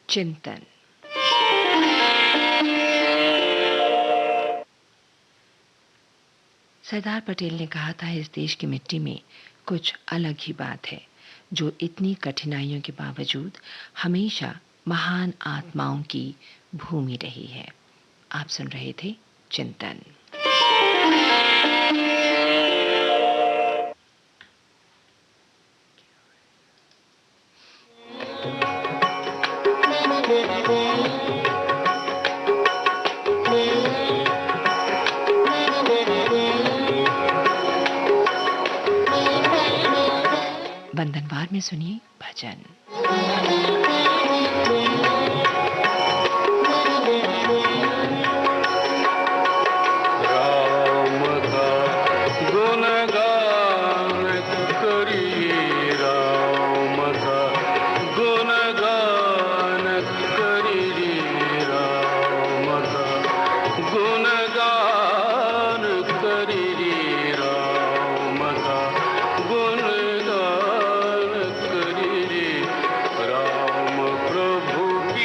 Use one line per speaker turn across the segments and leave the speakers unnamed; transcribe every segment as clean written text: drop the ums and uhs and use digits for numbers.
चिंतन। सरदार पटेल ने कहा था, इस देश की मिट्टी में कुछ अलग ही बात है, जो इतनी कठिनाइयों के बावजूद हमेशा महान आत्माओं की भूमि रही है। आप सुन रहे थे चिंतन। बंधनवार में सुनिए भजन।
गुणगान करी रे राम प्रभु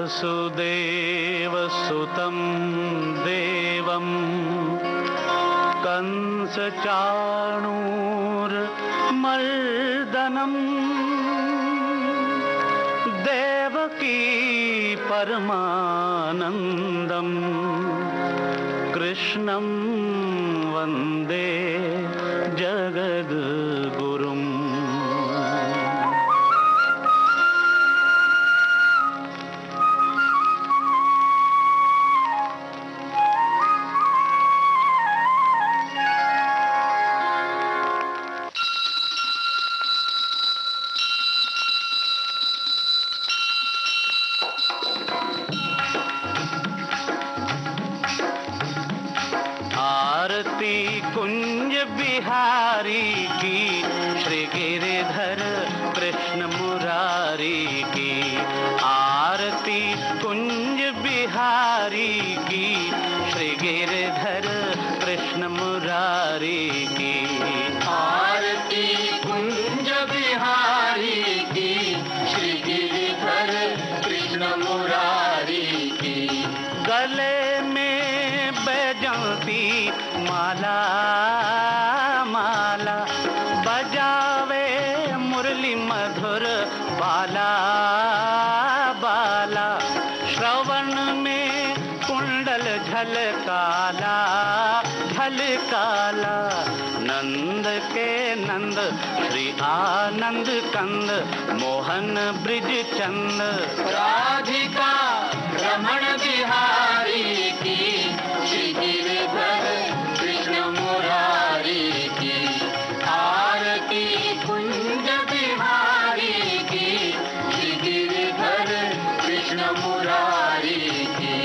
वसुदेवसुतं देवं कंसचाणूरमर्दनं देवकी परमानन्दं कृष्णं वन्दे जगद्गुरुम्। आरती कुंज बिहारी की, श्री गिरिधर कृष्ण मुरारी की। आरती कुंज बिहारी की, श्री गिरिधर कृष्ण मुरारी की।
आरती कुंज बिहारी की, श्री गिरिधर कृष्ण मुरारी की।
गले में बैजंती माला माला, बजावे मुरली मधुर बाला बाला। श्रवण में कुंडल झलकाला झलकाला। नंद के नंद श्री आनंद कंद, मोहन ब्रिज चंद।
राधिका रमण बिहारी की, श्री गिरिधर कृष्ण मुरारी की। आरती कुंज बिहारी की, श्री गिरिधर कृष्ण मुरारी की।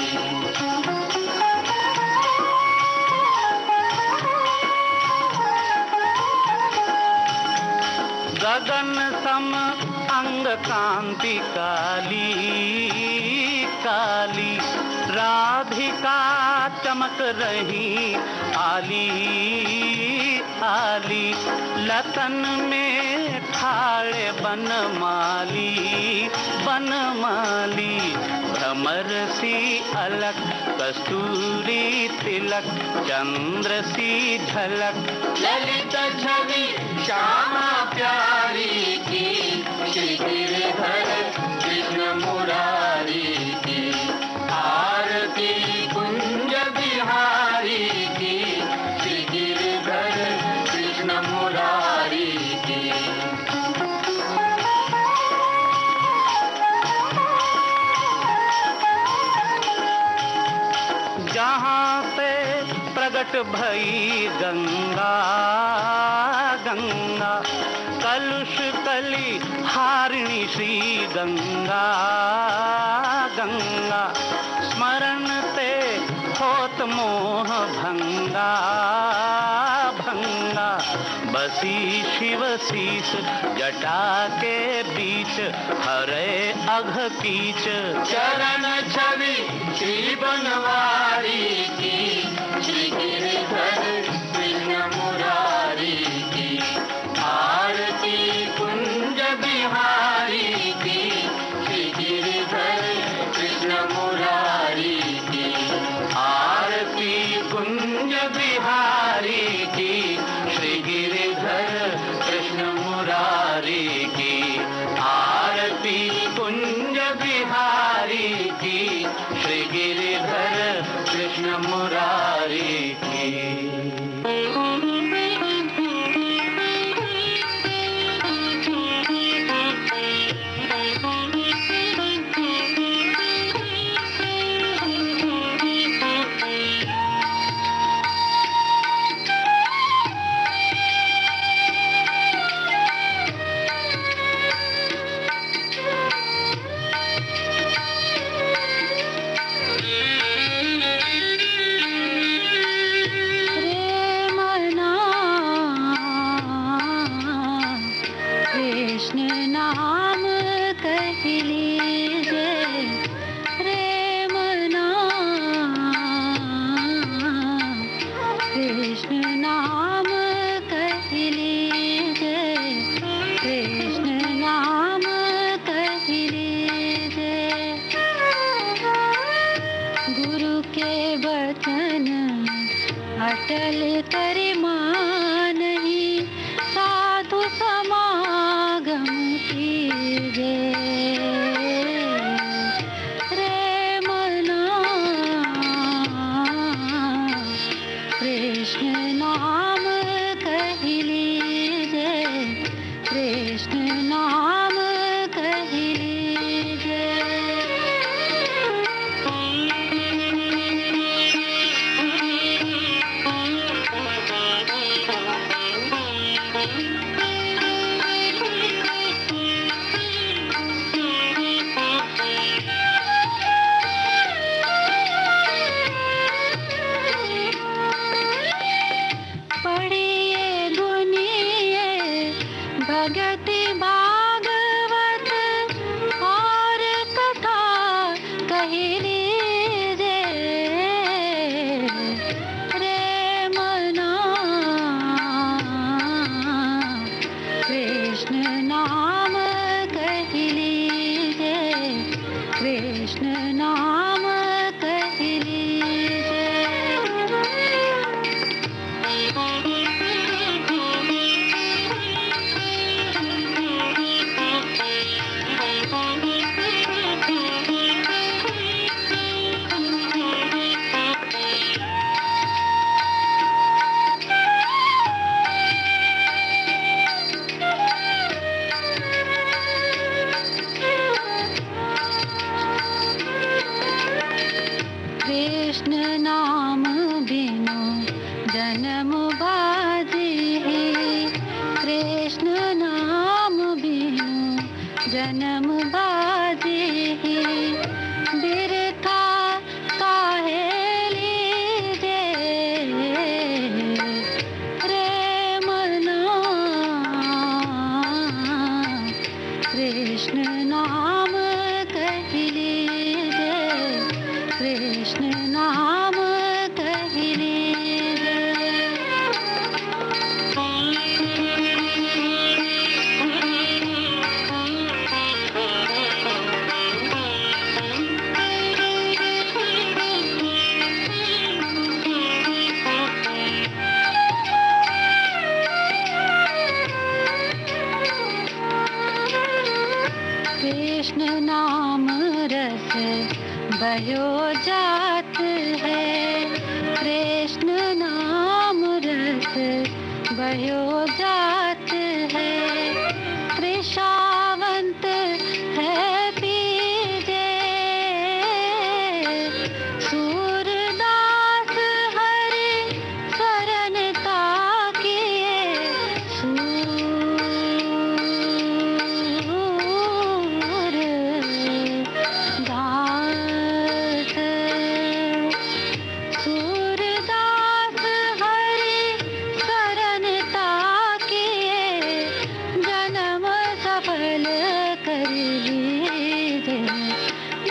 गगन सम अंग कांति काली काली, राधिका चमक रही आली आली। लतन में ठाड़े बनमाली बनमाली। भ्रमर सी अलक कस्तूरी तिलक, चंद्र सी झलक।
ललित छवि श्यामा प्यारी की, श्री गिरिधर कृष्ण मुरारी की। आरती कुंज बिहारी की, श्री गिरिधर कृष्ण मुरारी की।
जहाँ से प्रगट भई गंगा गंगा, कलुष कली हारिणी श्री गंगा गंगा। स्मरण ते होत मोह भंगा भंगा। बसी शिव शीस जटा के बीच, हरे अघ कीच।
चरण छवि श्री बनवारी की, श्री गिरिधर कृष्ण मुरारी की। आरती कुंज बिहारी की, श्री गिरिधर कृष्ण मुरारी की।
आरती कुंज बिहारी की, श्री गिरिधर कृष्ण मुरारी की। आरती कुंज बिहारी की, श्री गिरिधर कृष्ण मुरारी की।
जन्म बाजे बिरथा काहे लीजे रे मना कृष्ण नाम कह लीजे कृष्ण नाम कह लीजे। कृष्ण नाम रस बहो जात है कृष्ण नाम रस बहो जात है कृषावंत है पीजे सूरदास हरि शरण ताकिए सूरदास हरि शरण ताकिए जन्म सफल कर लीजे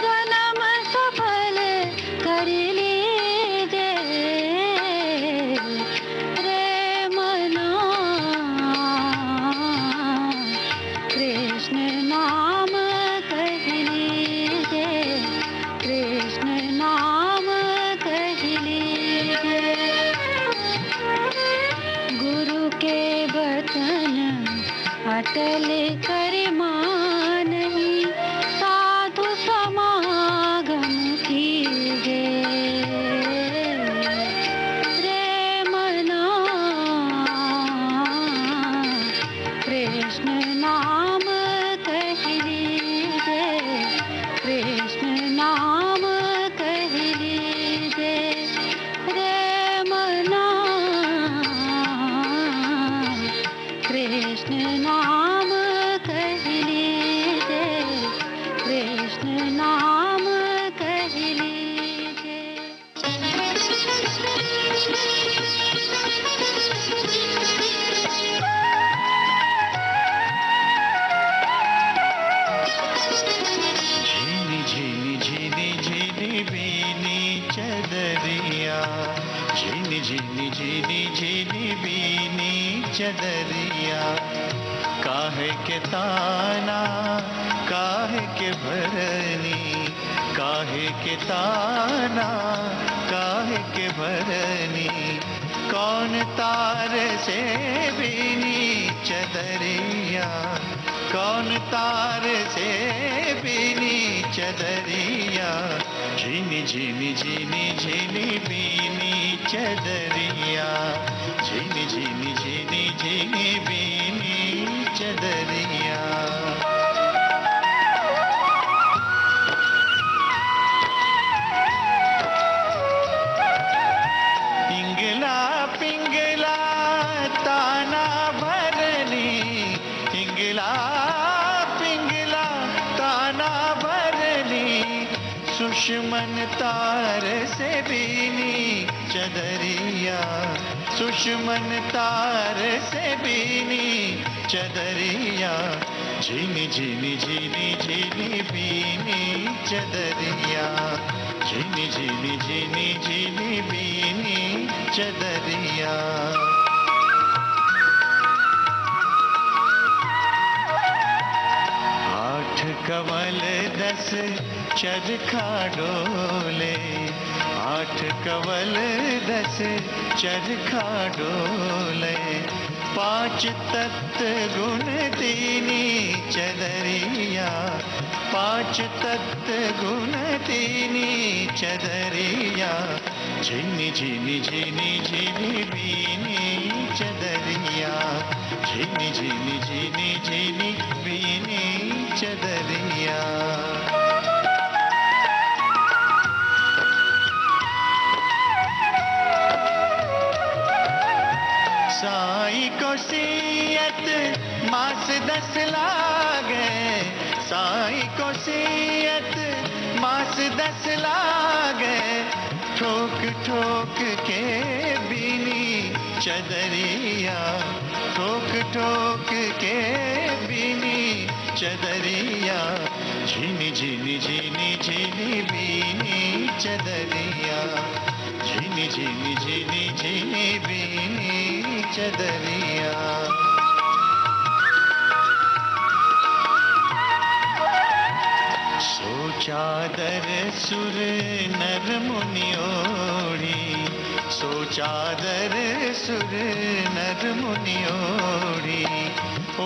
जन्म सफल कर लीजे रे मना कृष्ण नाम कह लीजे कृष्ण नाम कह लीजे। गुरु के वचन अटल कर मानहि साधु समागम कीजे रे मना कृष्ण नाम कह लीजे कृष्ण नाम कह लीजे रे मना कृष्ण नाम कह लीजे कृष्ण नाम कह लीजे।
झीनी झीनी झीनी झीनी बीनी चदरिया झीनी झीनी झीनी झीनी बीनी चदरिया काहे के ताना काहे के भरनी काहे के ताना काहे के भरनी कौन तार से बीनी चदरिया कौन तार से बीनी चदरिया झीनी झीनी झीनी झीनी बीनी चदरिया झीनी झीनी झीनी झीनी बीनी चदरिया। पिंगला पिंगला ताना भरनी पिंगला पिंगला ताना भरनी सुषमन तार से बीनी चदरिया सुषमन तार से बीनी चदरिया झीनी झीनी झीनी झीनी बीनी चदरिया झीनी झीनी झीनी झीनी बीनी चदरिया। आठ कमल 10 चरखा डोले आठ कमल 10 चरखा डोले 5 तत्व गुण दीनी चदरिया 5 तत्व गुण दीनी चदरिया झीनी झीनी झीनी झीनी बीनी चदरिया झीनी झीनी झीनी झीनी बीनी चदरिया। साई को सियत मास 10 लागे गाय को सियत मास 10 लागे, ठोक ठोक के बीनी चदरिया, ठोक ठोक के बीनी चदरिया, झिनी झिनी झिनी झिनी बीनी चदरिया, झिनी झिनी झिनी झिनी बीनी चदरिया। सो चादर सुर नर मुनि ओढ़ी, सो चादर सुर नर मुनि ओढ़ी,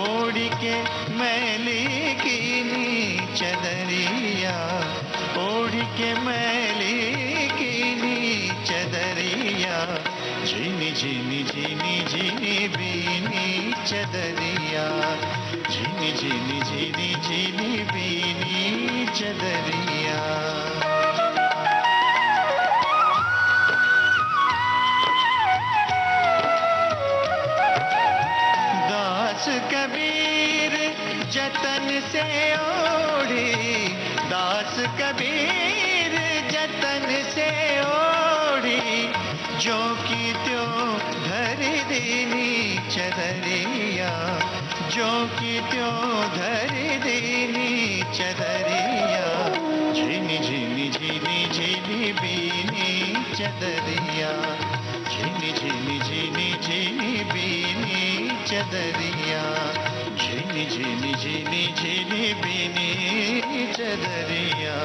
ओढ़ के मैली कीनी चदरिया, ओढ़ के मैली कीनी चदरिया, झिनी झिनी झिनी झिनी बीनी चदरिया, झिनी झिनी झिनी झिनी बीनी चदरिया। दास कबीर जतन से ओढ़ी, दास कबीर जतन से ओढ़ी, जो की त्यों धर दीनी चदरिया, जो की त्यों धर दीनी चदरिया, झिनी झिनी झिनी झिनी बीनी चदरिया, झिनी झिनी झिनी झिनी बीनी चदरिया, झिनी झिनी झिनी झिनी बीनी चदरिया।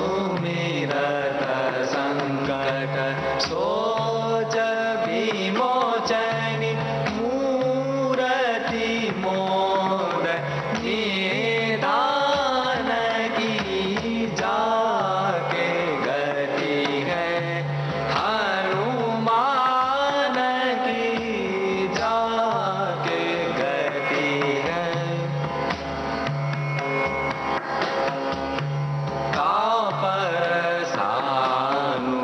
सुमिरत संकट सोच विमोचन मूर्ति मोर निधान की जाके गति है हनुमान की जाके गति है तापर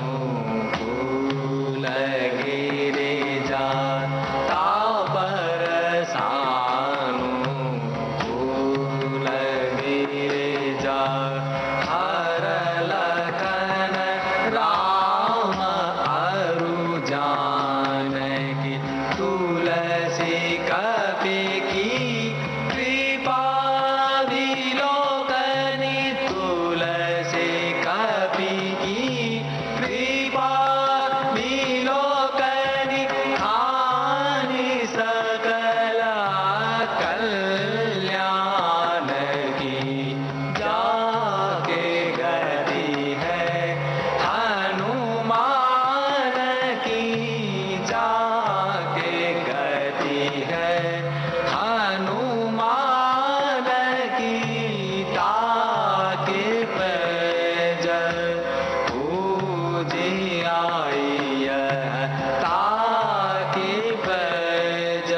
सानुकूल गिरिजा तापर सानुकूल गिरिजा हर लखन राम अरु जानकी तुलसी कपि की कृपा विलोकनी तुलसी कपि की कृपा विलोकनी हानि सकल कल्याण की जाके गति है हनुमान की जाके गति है हनुमान की ताके पैज पूजियाई ताके पैज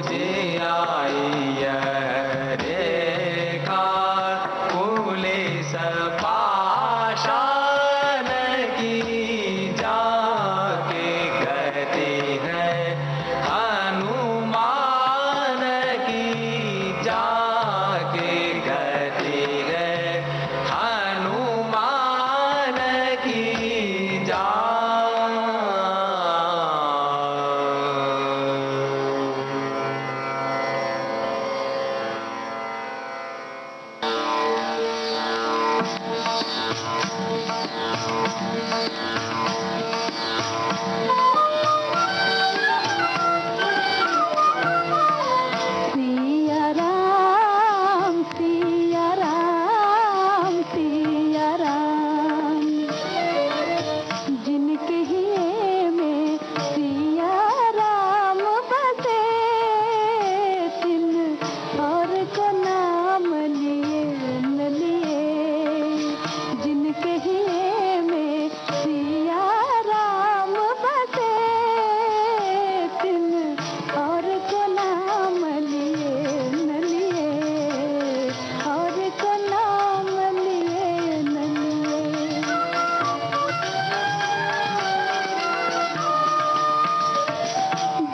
पूजियाई रेखा पुलिस पाषाण की जाके गति है हनुमान की जाके गति है हनुमान की जा
सिया राम सिया राम सिया राम जिनके हिये में सिया राम बसे तिन और को नाम लिए न लिए जिनके हिये में सिया राम बसे तिन और को नाम लिए न लिए और को नाम लिए न लिए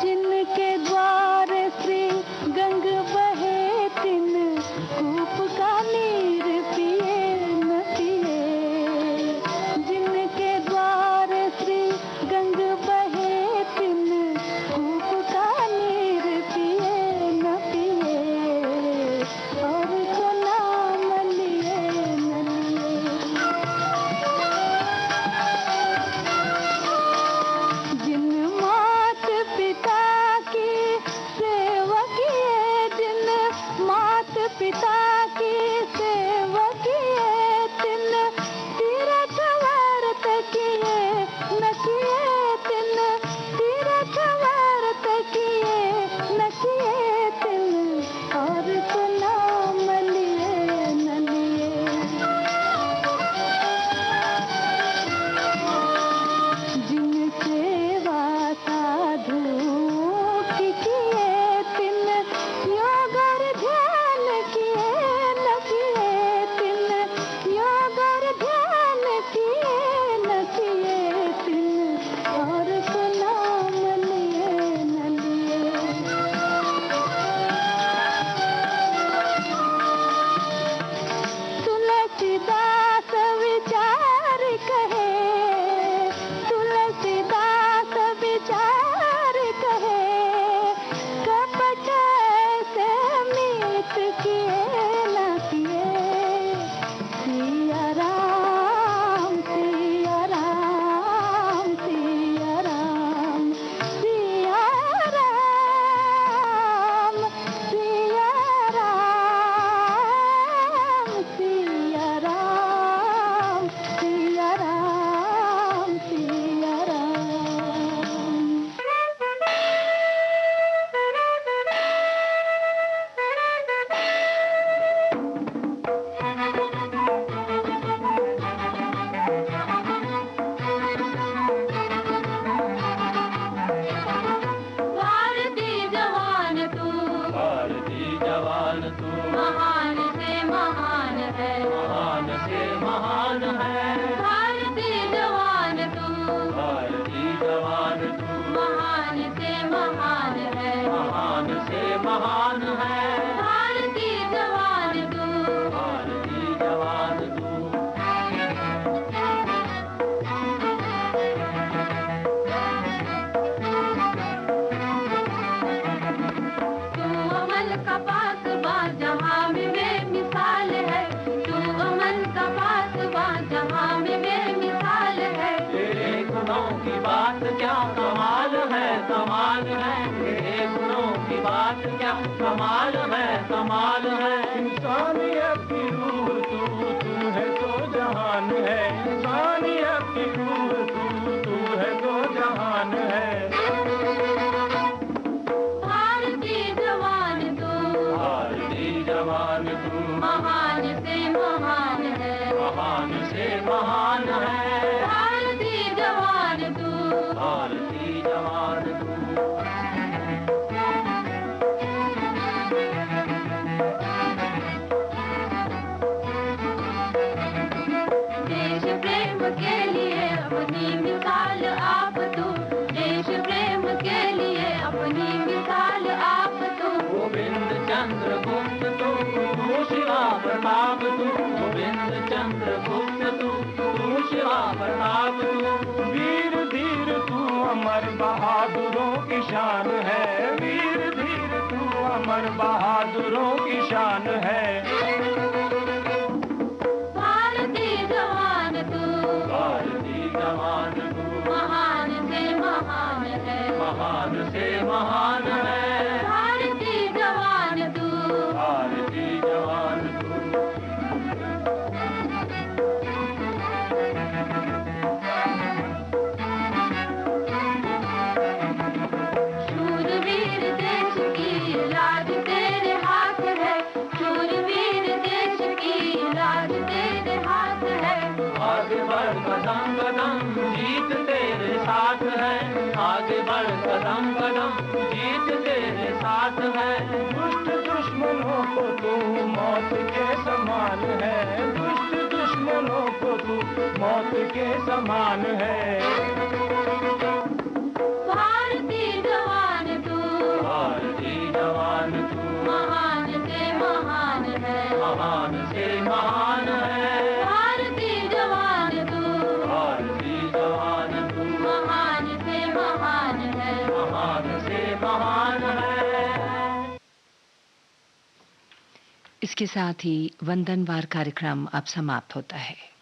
जिनके द्वार श्री गंग बहे तिन कूप का नीर पिए न पिए जिनके द्वार श्री गंग बहे तिन कूप का नीर पिए न पिए और को नाम लिए न लिए जिन मात पिता की सेवा किए जिन मात पिता की सेवा किए तिन तीरथ व्रत किए न किए तिन तीरथ व्रत किए न किए तिन और को नाम लिए न लिए जिन सेवा साधु की किए तिन योगर ध्यान किए न किए तिन योगर ध्यान किए न किए तिन और को नाम लिए न लिए तुलसीदास विचार कहे तुलसीदास विचार कहे कपट से मीत किए न किए सिया राम सिया राम सिया राम सिया राम सिया राम सिया राम
से महान है।
भारतीय जवान तू,
भारतीय जवान तू
महान से महान है।
महान से महान है।
भारतीय जवान तू,
भारतीय जवान तू
तू अमन का पासबा जहां में बेमिसाल है। तू अमन का पासबा जहां में बेमिसाल है।
तेरे गुणों की बात क्या कमाल है, कमाल है। तेरे गुणों की बात क्या कमाल है, कमाल है। इंसानियत की रूह तू है तो जहान है। इंसानियत की रूह तू है तो जहान है।
भारतीय जवान तू,
भारतीय जवान तू
महान से महान है।
महान से महान है।
भारतीय जवान तू,
भारतीय जवान तू
देश प्रेम के लिए अपनी मिसाल आप तू। देश प्रेम के लिए अपनी मिसाल आप तू।
गोविंद चंद्र गुप्त तू शिवा प्रताप तू। गोविंद चंद्र गुप्त तू शिवा प्रताप तू। वीर धीर तू अमर बहादुरों की शान है। वीर धीर तू अमर बहादुरों की शान है।
भारतीय जवान तू,
भारतीय जवान तू
महान से महान है।
महान से महान है।
भारतीय जवान तू,
भारतीय जवान तू
शूरवीर देश की लाज तेरे हाथ है। शूरवीर देश की लाज तेरे हाथ है।
आगे बढ़ कदम कदम जीत तेरे साथ है। आगे बढ़ कदम कदम जीत तेरे साथ है। दुष्ट दुश्मनों को तू मौत के समान है। दुष्ट दुश्मनों को तू मौत के समान है।
भारतीय जवान तू,
भारतीय जवान तू
महान से महान है।
महान से महान है।
भारतीय जवान तू,
भारतीय जवान तू
महान से महान है।
महान से महान है।
इसके साथ ही वंदनवार कार्यक्रम अब समाप्त होता है।